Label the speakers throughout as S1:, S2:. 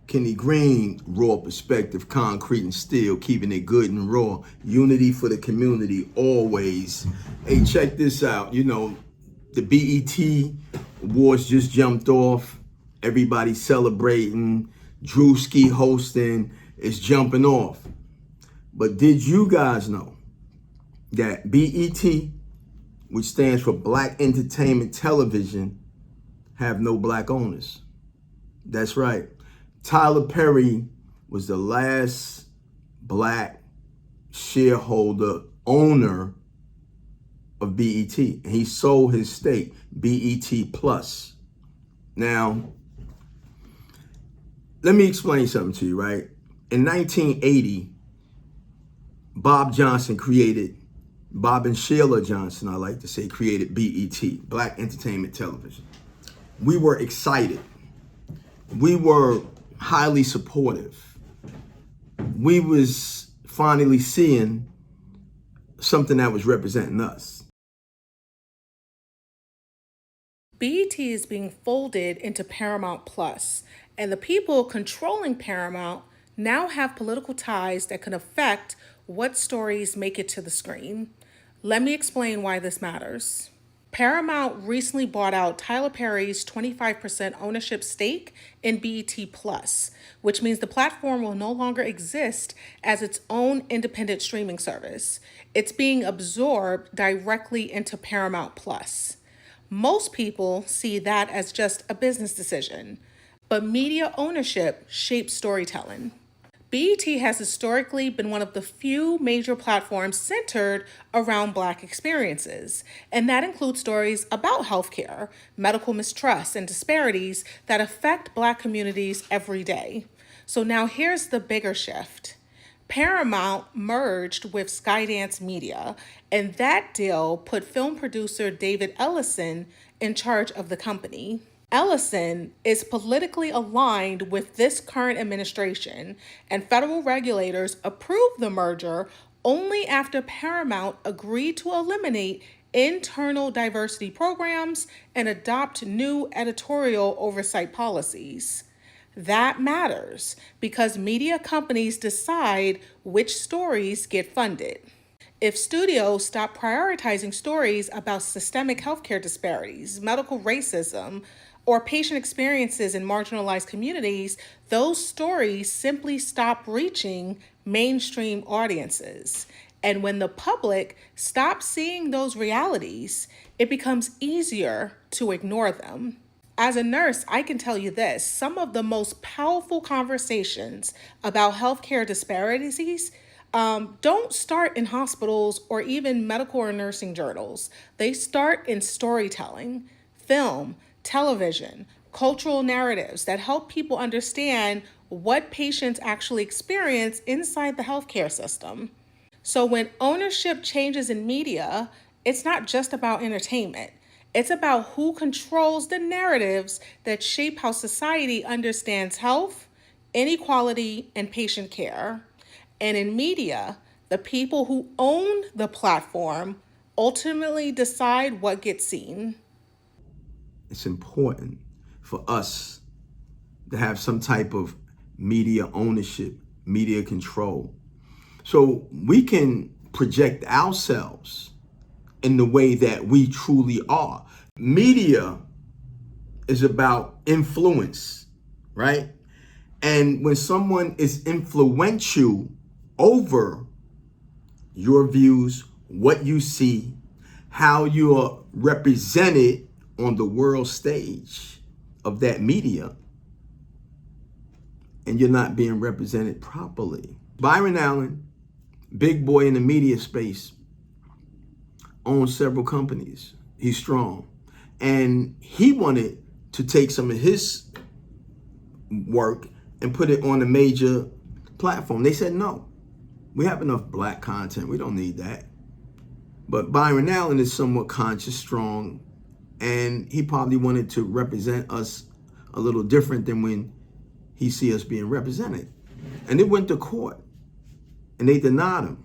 S1: Kenny Green, raw perspective, concrete and steel, keeping it good and raw. Unity for the community, always. Hey, check this out. You know, the BET awards just jumped off. Everybody celebrating. Drewski hosting is jumping off. But did you guys know that BET, which stands for Black Entertainment Television, have no black owners? That's right. Tyler Perry was the last black shareholder owner of BET. And he sold his stake, BET Plus. Now, let me explain something to you, right? In 1980, Bob and Sheila Johnson, I like to say, created BET, Black Entertainment Television. We were excited. We were highly supportive. We was finally seeing something that was representing us.
S2: BET is being folded into Paramount Plus, and the people controlling Paramount now have political ties that can affect what stories make it to the screen. Let me explain why this matters. Paramount recently bought out Tyler Perry's 25% ownership stake in BET Plus, which means the platform will no longer exist as its own independent streaming service. It's being absorbed directly into Paramount Plus. Most people see that as just a business decision, but media ownership shapes storytelling. BET has historically been one of the few major platforms centered around Black experiences, and that includes stories about healthcare, medical mistrust, and disparities that affect Black communities every day. So now here's the bigger shift. Paramount merged with Skydance Media, and that deal put film producer David Ellison in charge of the company. Ellison is politically aligned with this current administration, and federal regulators approved the merger only after Paramount agreed to eliminate internal diversity programs and adopt new editorial oversight policies. That matters because media companies decide which stories get funded. If studios stop prioritizing stories about systemic healthcare disparities, medical racism, or patient experiences in marginalized communities, those stories simply stop reaching mainstream audiences. And when the public stops seeing those realities, it becomes easier to ignore them. As a nurse, I can tell you this, some of the most powerful conversations about healthcare disparities don't start in hospitals or even medical or nursing journals. They start in storytelling, film, television, cultural narratives that help people understand what patients actually experience inside the healthcare system. So when ownership changes in media, it's not just about entertainment. It's about who controls the narratives that shape how society understands health, inequality, and patient care. And in media, the people who own the platform ultimately decide what gets seen.
S1: It's important for us to have some type of media ownership, media control, so we can project ourselves in the way that we truly are. Media is about influence, right? And when someone is influential over your views, what you see, how you are represented on the world stage of that media, and you're not being represented properly. Byron Allen, big boy in the media space, owns several companies. He's strong. And he wanted to take some of his work and put it on a major platform. They said, no, we have enough black content. We don't need that. But Byron Allen is somewhat conscious, strong, and he probably wanted to represent us a little different than when he see us being represented. And it went to court, and they denied him.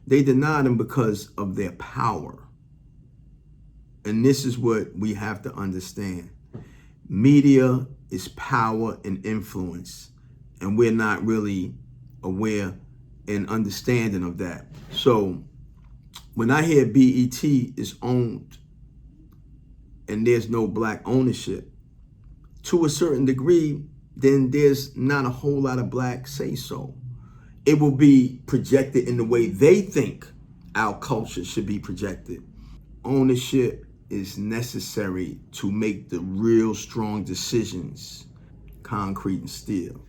S1: They denied him because of their power. And this is what we have to understand. Media is power and influence, and we're not really aware and understanding of that. So when I hear BET is owned and there's no black ownership, to a certain degree, then there's not a whole lot of black say so. It will be projected in the way they think our culture should be projected. Ownership is necessary to make the real strong decisions, concrete and steel.